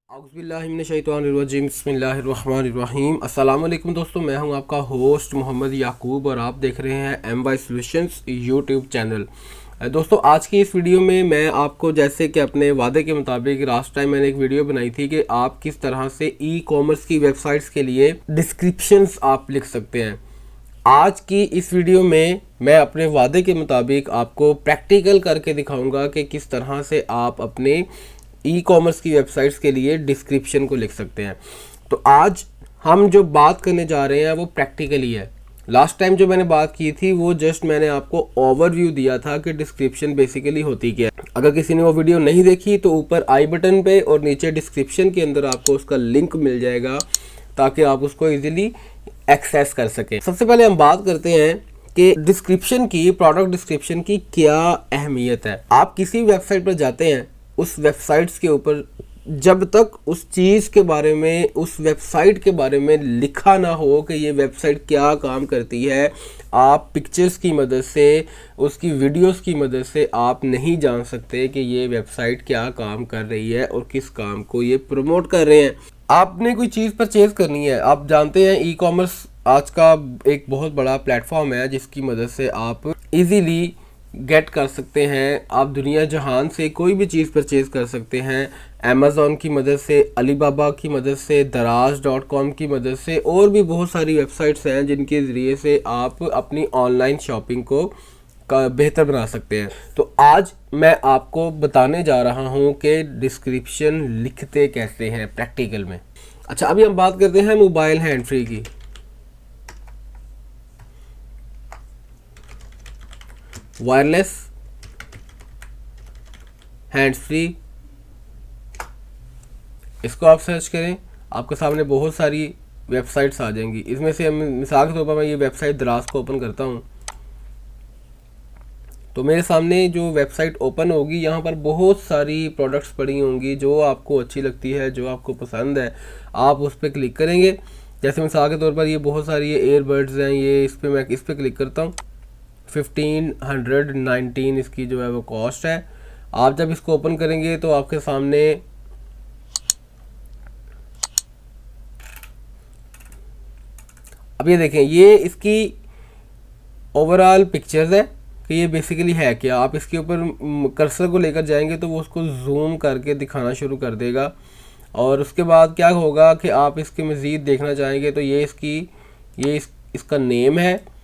औज़ुबिल्लाहिमिनश्शैतानिर्रजीम बिस्मिल्लाहिर्रहमानिर्रहीम। अस्सलाम वालेकुम दोस्तों, मैं हूं आपका होस्ट मोहम्मद याकूब और आप देख रहे हैं MY सॉल्यूशंस यूट्यूब चैनल। दोस्तों, आज की इस वीडियो में मैं आपको, जैसे कि अपने वादे के मुताबिक लास्ट टाइम मैंने एक वीडियो बनाई थी कि आप किस तरह से ई कॉमर्स की वेबसाइट्स के लिए डिस्क्रिप्शंस आप लिख सकते हैं। आज की इस वीडियो में मैं अपने वादे के मुताबिक आपको प्रैक्टिकल करके दिखाऊंगा कि किस तरह से आप अपने ई कॉमर्स की वेबसाइट्स के लिए डिस्क्रिप्शन को लिख सकते हैं। तो आज हम जो बात करने जा रहे हैं वो प्रैक्टिकली है। लास्ट टाइम जो मैंने बात की थी वो जस्ट मैंने आपको ओवरव्यू दिया था कि डिस्क्रिप्शन बेसिकली होती क्या है। अगर किसी ने वो वीडियो नहीं देखी तो ऊपर आई बटन पे और नीचे डिस्क्रिप्शन के अंदर आपको उसका लिंक मिल जाएगा ताकि आप उसको इजीली एक्सेस कर सकें। सबसे पहले हम बात करते हैं कि डिस्क्रिप्शन की, प्रोडक्ट डिस्क्रिप्शन की क्या अहमियत है। आप किसी वेबसाइट पर जाते हैं, उस वेबसाइट्स के ऊपर जब तक उस चीज़ के बारे में, उस वेबसाइट के बारे में लिखा ना हो कि ये वेबसाइट क्या काम करती है, आप पिक्चर्स की मदद से, उसकी वीडियोस की मदद से आप नहीं जान सकते कि ये वेबसाइट क्या काम कर रही है और किस काम को ये प्रमोट कर रहे हैं। आपने कोई चीज़ परचेज़ करनी है, आप जानते हैं ई कॉमर्स आज का एक बहुत बड़ा प्लेटफॉर्म है जिसकी मदद से आप इजीली गेट कर सकते हैं। आप दुनिया जहान से कोई भी चीज़ परचेज़ कर सकते हैं, अमेज़ॉन की मदद से, अलीबाबा की मदद से, दराज.com की मदद से, और भी बहुत सारी वेबसाइट्स हैं जिनके ज़रिए से आप अपनी ऑनलाइन शॉपिंग को बेहतर बना सकते हैं। तो आज मैं आपको बताने जा रहा हूं कि डिस्क्रिप्शन लिखते कैसे हैं प्रैक्टिकल में। अच्छा, अभी हम बात करते हैं मोबाइल हैंड फ्री की। वायरलेस हैंड्स फ्री, इसको आप सर्च करें, आपके सामने बहुत सारी वेबसाइट्स आ जाएंगी। इसमें से मिसाल के तौर पर मैं ये वेबसाइट दराज को ओपन करता हूँ तो मेरे सामने जो वेबसाइट ओपन होगी, यहाँ पर बहुत सारी प्रोडक्ट्स पड़ी होंगी जो आपको अच्छी लगती है, जो आपको पसंद है, आप उस पर क्लिक करेंगे। जैसे मिसाल के तौर पर ये बहुत सारी ये एयरबड्स हैं, ये मैं इस पर क्लिक करता हूँ। 1519 इसकी जो है वो कॉस्ट है। आप जब इसको ओपन करेंगे तो आपके सामने अब ये देखें, ये इसकी ओवरऑल पिक्चर्स है कि ये बेसिकली है क्या। आप इसके ऊपर कर्सर को लेकर जाएंगे तो वो उसको जूम करके दिखाना शुरू कर देगा, और उसके बाद क्या होगा कि आप इसके मज़ीद देखना चाहेंगे तो ये इसका नेम है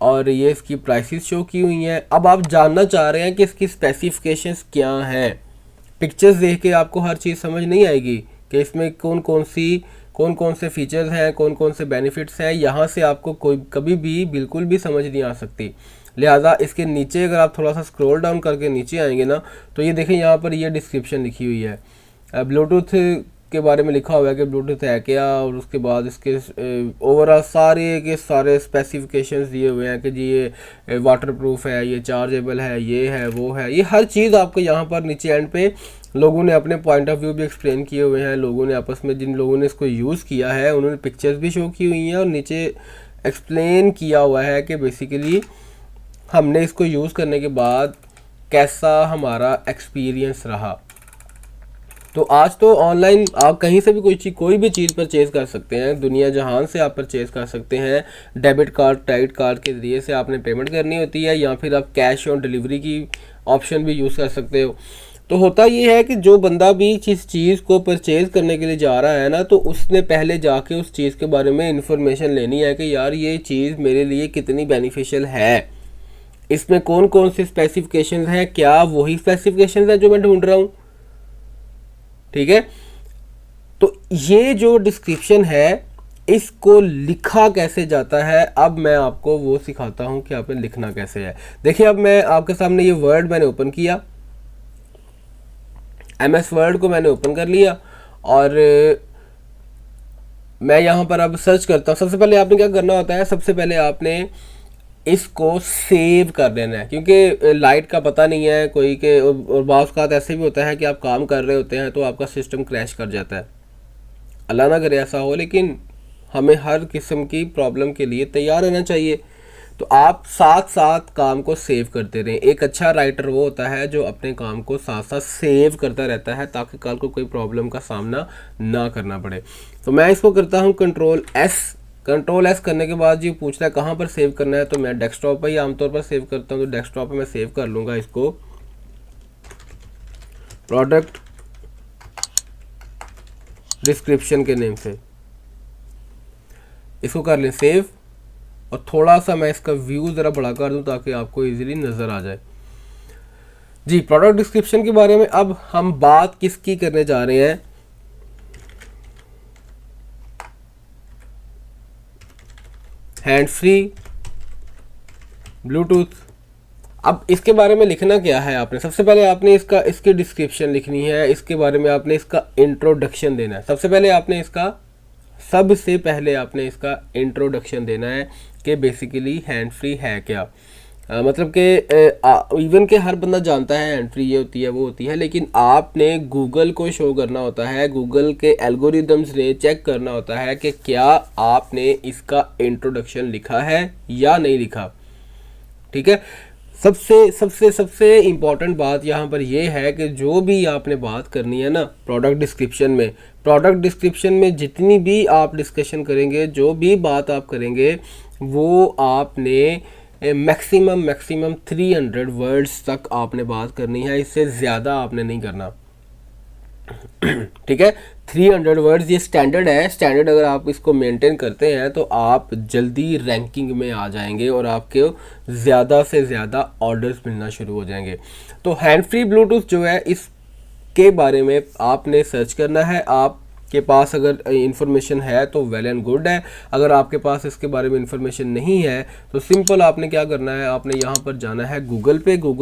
और ये इसकी प्राइसेस शो की हुई हैं। अब आप जानना चाह रहे हैं कि इसकी स्पेसिफिकेशंस क्या हैं। पिक्चर्स देख के आपको हर चीज़ समझ नहीं आएगी कि इसमें कौन कौन से फीचर्स हैं, कौन कौन से बेनिफिट्स हैं। यहाँ से आपको कोई कभी भी बिल्कुल भी समझ नहीं आ सकती। लिहाजा इसके नीचे अगर आप थोड़ा सा स्क्रॉल डाउन करके नीचे आएंगे ना, तो ये देखें, यहाँ पर ये डिस्क्रिप्शन लिखी हुई है। ब्लूटूथ के बारे में लिखा हुआ है कि ब्लूटूथ है क्या, और उसके बाद इसके ओवरऑल सारे के सारे स्पेसिफिकेशंस दिए हुए हैं कि जी ये वाटर प्रूफ है, ये चार्जेबल है, ये है, वो है। ये हर चीज़ आपको यहाँ पर नीचे एंड पे लोगों ने अपने पॉइंट ऑफ व्यू भी एक्सप्लेन किए हुए हैं। लोगों ने आपस में, जिन लोगों ने इसको यूज़ किया है, उन्होंने पिक्चर्स भी शो की हुई हैं और नीचे एक्सप्लेन किया हुआ है कि बेसिकली हमने इसको यूज़ करने के बाद कैसा हमारा एक्सपीरियंस रहा। तो आज तो ऑनलाइन आप कहीं से भी कोई भी चीज़ परचेज़ कर सकते हैं, दुनिया जहान से आप परचेज़ कर सकते हैं। डेबिट कार्ड, क्रेडिट कार्ड के ज़रिए से आपने पेमेंट करनी होती है, या फिर आप कैश ऑन डिलीवरी की ऑप्शन भी यूज़ कर सकते हो। तो होता ये है कि जो बंदा भी जिस चीज़ को परचेज़ करने के लिए जा रहा है ना, तो उसने पहले जाके उस चीज़ के बारे में इंफॉर्मेशन लेनी है कि यार ये चीज़ मेरे लिए कितनी बेनिफिशियल है, इसमें कौन कौन सी स्पेसिफिकेशंस हैं, क्या वही स्पेसिफिकेशंस हैं जो मैं ढूंढ रहा हूँ। ठीक है, तो ये जो डिस्क्रिप्शन है इसको लिखा कैसे जाता है, अब मैं आपको वो सिखाता हूँ कि आपने लिखना कैसे है। देखिए, अब मैं आपके सामने ये वर्ड मैंने ओपन किया, MS वर्ड को मैंने ओपन कर लिया, और मैं यहाँ पर अब सर्च करता हूँ। सबसे पहले आपने क्या करना होता है, सबसे पहले आपने इसको सेव कर देना है, क्योंकि लाइट का पता नहीं है कोई के, और बाज़ औक़ात ऐसे भी होता है कि आप काम कर रहे होते हैं तो आपका सिस्टम क्रैश कर जाता है। अल्लाह ना करे ऐसा हो, लेकिन हमें हर किस्म की प्रॉब्लम के लिए तैयार रहना चाहिए। तो आप साथ साथ काम को सेव करते रहें। एक अच्छा राइटर वो होता है जो अपने काम को साथ साथ सेव करता रहता है ताकि कल को कोई प्रॉब्लम का सामना ना करना पड़े। तो मैं इसको करता हूँ कंट्रोल एस करने के बाद जी पूछता है कहाँ पर सेव करना है, तो मैं डेस्कटॉप पर ही आमतौर पर सेव करता हूँ। तो डेस्कटॉप पर मैं सेव कर लूँगा इसको प्रोडक्ट डिस्क्रिप्शन के नेम से, इसको कर लें सेव। और थोड़ा सा मैं इसका व्यू ज़रा बड़ा कर दूं ताकि आपको इजीली नज़र आ जाए। जी, प्रोडक्ट डिस्क्रिप्शन के बारे में अब हम बात किसकी करने जा रहे हैं, हैंड फ्री ब्लूटूथ। अब इसके बारे में लिखना क्या है, आपने सबसे पहले आपने इसकी डिस्क्रिप्शन लिखनी है, इसके बारे में आपने इसका इंट्रोडक्शन देना है। सबसे पहले आपने इसका इंट्रोडक्शन देना है कि बेसिकली हैंड फ्री है क्या। मतलब कि इवन के हर बंदा जानता है हैंड फ्री ये होती है वो होती है, लेकिन आपने गूगल को शो करना होता है, गूगल के एल्गोरिदम्स ने चेक करना होता है कि क्या आपने इसका इंट्रोडक्शन लिखा है या नहीं लिखा। ठीक है, सबसे इम्पॉर्टेंट बात यहाँ पर यह है कि जो भी आपने बात करनी है ना प्रोडक्ट डिस्क्रिप्शन में जितनी भी आप डिस्कशन करेंगे, जो भी बात आप करेंगे, वो आपने मैक्सिमम 300 वर्ड्स तक आपने बात करनी है, इससे ज़्यादा आपने नहीं करना। ठीक है, 300 वर्ड्स ये स्टैंडर्ड है। स्टैंडर्ड अगर आप इसको मेंटेन करते हैं तो आप जल्दी रैंकिंग में आ जाएंगे और आपके ज़्यादा से ज़्यादा ऑर्डर्स मिलना शुरू हो जाएंगे। तो हैंड फ्री ब्लूटूथ जो है इसके बारे में आपने सर्च करना है। आपके पास अगर इंफॉर्मेशन है तो वेल एंड गुड है, अगर आपके पास इसके बारे में इंफॉर्मेशन नहीं है तो सिंपल आपने क्या करना है, आपने यहाँ पर जाना है गूगल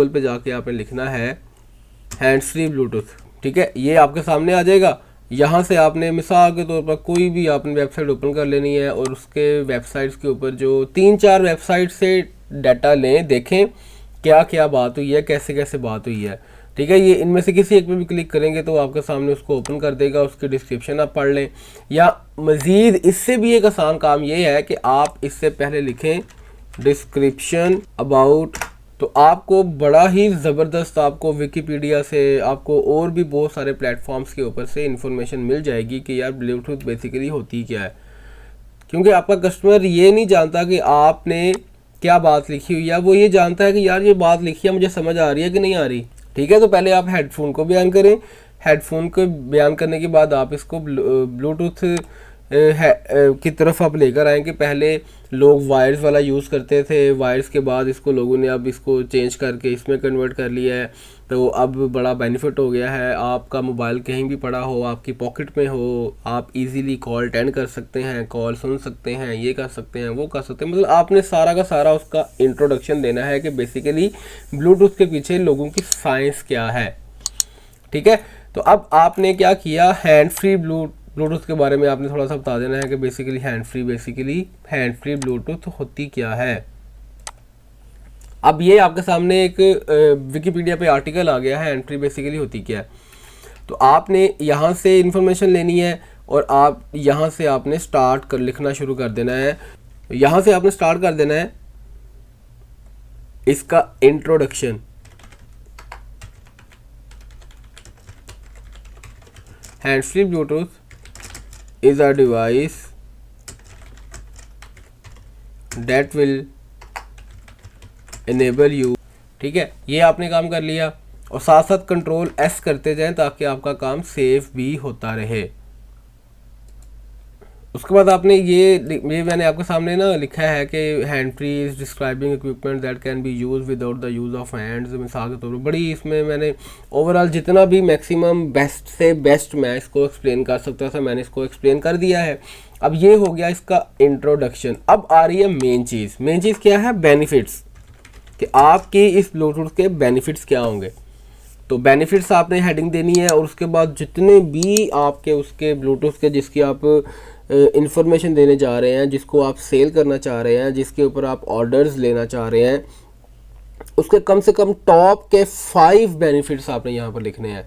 पे जाके आपने लिखना है हैंड फ्री ब्लूटूथ। ठीक है, ये आपके सामने आ जाएगा। यहाँ से आपने मिसाल के तौर पर कोई भी आपने वेबसाइट ओपन कर लेनी है और उसके वेबसाइट्स के ऊपर जो 3-4 वेबसाइट से डाटा लें, देखें क्या क्या बात हुई है, कैसे कैसे बात हुई है। ठीक है, ये इनमें से किसी एक पे भी क्लिक करेंगे तो आपके सामने उसको ओपन कर देगा, उसकी डिस्क्रिप्शन आप पढ़ लें। या मज़ीद इससे भी एक आसान काम ये है कि आप इससे पहले लिखें डिस्क्रिप्शन अबाउट, तो आपको बड़ा ही ज़बरदस्त आपको विकिपीडिया से, आपको और भी बहुत सारे प्लेटफॉर्म्स के ऊपर से इंफॉर्मेशन मिल जाएगी कि यार ब्लूटूथ बेसिकली होती क्या है। क्योंकि आपका कस्टमर ये नहीं जानता कि आपने क्या बात लिखी हुई है, वो ये जानता है कि यार ये बात लिखी है, मुझे समझ आ रही है कि नहीं आ रही। ठीक है, तो पहले आप हेडफोन को बयान करें। हेडफोन को बयान करने के बाद आप इसको ब्लूटूथ की तरफ आप लेकर आएंगे। पहले लोग वायर्स वाला यूज़ करते थे, वायर्स के बाद इसको लोगों ने अब इसको चेंज करके इसमें कन्वर्ट कर लिया है। तो अब बड़ा बेनिफिट हो गया है, आपका मोबाइल कहीं भी पड़ा हो, आपकी पॉकेट में हो, आप इजीली कॉल अटेंड कर सकते हैं, कॉल सुन सकते हैं, ये कर सकते हैं, वो कर सकते हैं। मतलब आपने सारा का सारा उसका इंट्रोडक्शन देना है कि बेसिकली ब्लूटूथ के पीछे लोगों की साइंस क्या है। ठीक है, तो अब आपने क्या किया, हैंड फ्री ब्लूटूथ के बारे में आपने थोड़ा सा बता देना है कि बेसिकली हैंड फ्री ब्लूटूथ होती क्या है। अब ये आपके सामने एक विकिपीडिया पे आर्टिकल आ गया है हैंड फ्री बेसिकली होती क्या है। तो आपने यहाँ से इंफॉर्मेशन लेनी है और आप यहाँ से आपने लिखना शुरू कर देना है। यहाँ से आपने स्टार्ट कर देना है इसका introduction. Hand free Bluetooth is a device that will enable you। ठीक है, ये आपने काम कर लिया और साथ साथ कंट्रोल एस करते जाएं ताकि आपका काम सेफ भी होता रहे। उसके बाद आपने ये मैंने आपके सामने ना लिखा है कि hand free is describing equipment that can be use without the use of hands. मिसाल के तौर पर बड़ी इसमें मैंने ओवरऑल जितना भी मैक्सिमम बेस्ट से बेस्ट मैं इसको एक्सप्लेन कर सकता था मैंने इसको एक्सप्लेन कर दिया है। अब ये हो गया इसका इंट्रोडक्शन। अब आ रही है मेन चीज़ क्या है, बेनिफिट्स, कि आपके इस ब्लूटूथ के बेनिफिट्स क्या होंगे। तो बेनिफिट्स आपने हेडिंग देनी है और उसके बाद जितने भी आपके उसके ब्लूटूथ के जिसकी आप इंफॉर्मेशन देने जा रहे हैं, जिसको आप सेल करना चाह रहे हैं, जिसके ऊपर आप ऑर्डर्स लेना चाह रहे हैं, उसके कम से कम टॉप के 5 बेनिफिट्स आपने यहाँ पर लिखने हैं।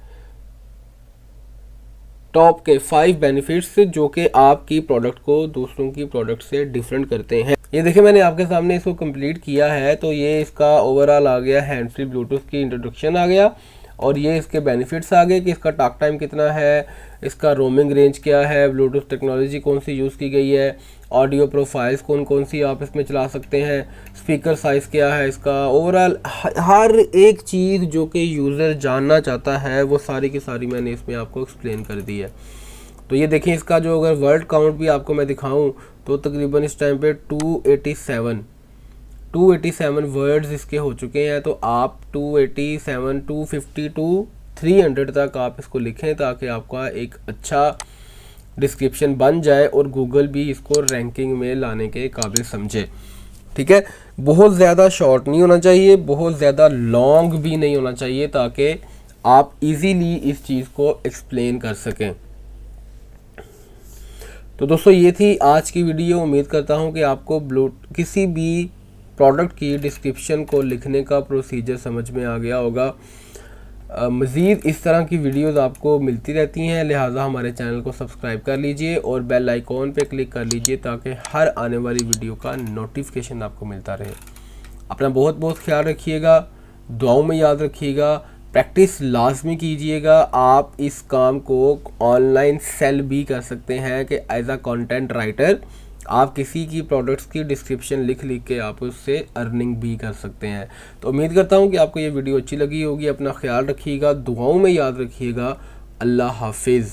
टॉप के 5 बेनिफिट्स जो कि आपकी प्रोडक्ट को दूसरों की प्रोडक्ट से डिफरेंट करते हैं। ये देखिए मैंने आपके सामने इसको कंप्लीट किया है। तो ये इसका ओवरऑल आ गया, हैंड फ्री ब्लूटूथ की इंट्रोडक्शन आ गया, और ये इसके बेनिफिट्स आ गए कि इसका टॉक टाइम कितना है, इसका रोमिंग रेंज क्या है, ब्लूटूथ टेक्नोलॉजी कौन सी यूज़ की गई है, ऑडियो प्रोफाइल्स कौन कौन सी आप इसमें चला सकते हैं, स्पीकर साइज़ क्या है इसका, ओवरऑल हर एक चीज़ जो कि यूज़र जानना चाहता है वो सारी की सारी मैंने इसमें आपको एक्सप्लेन कर दी है। तो ये देखें, इसका जो अगर वर्ड काउंट भी आपको मैं दिखाऊं तो तकरीबन इस टाइम पे 287 वर्ड्स इसके हो चुके हैं। तो आप 287, 250 टू 300 तक आप इसको लिखें ताकि आपका एक अच्छा डिस्क्रिप्शन बन जाए और गूगल भी इसको रैंकिंग में लाने के काबिल समझे। ठीक है, बहुत ज़्यादा शॉर्ट नहीं होना चाहिए, बहुत ज़्यादा लॉन्ग भी नहीं होना चाहिए, ताकि आप इजीली इस चीज़ को एक्सप्लेन कर सकें। तो दोस्तों ये थी आज की वीडियो। उम्मीद करता हूँ कि आपको किसी भी प्रोडक्ट की डिस्क्रिप्शन को लिखने का प्रोसीजर समझ में आ गया होगा। मज़ीद इस तरह की वीडियोस आपको मिलती रहती हैं, लिहाजा हमारे चैनल को सब्सक्राइब कर लीजिए और बेल आइकॉन पे क्लिक कर लीजिए ताकि हर आने वाली वीडियो का नोटिफिकेशन आपको मिलता रहे। अपना बहुत बहुत ख्याल रखिएगा, दुआओं में याद रखिएगा, प्रैक्टिस लाजमी कीजिएगा। आप इस काम को ऑनलाइन सेल भी कर सकते हैं कि एज अ कंटेंट राइटर आप किसी की प्रोडक्ट्स की डिस्क्रिप्शन लिख के आप उससे अर्निंग भी कर सकते हैं। तो उम्मीद करता हूँ कि आपको ये वीडियो अच्छी लगी होगी। अपना ख्याल रखिएगा, दुआओं में याद रखिएगा। अल्लाह हाफिज़।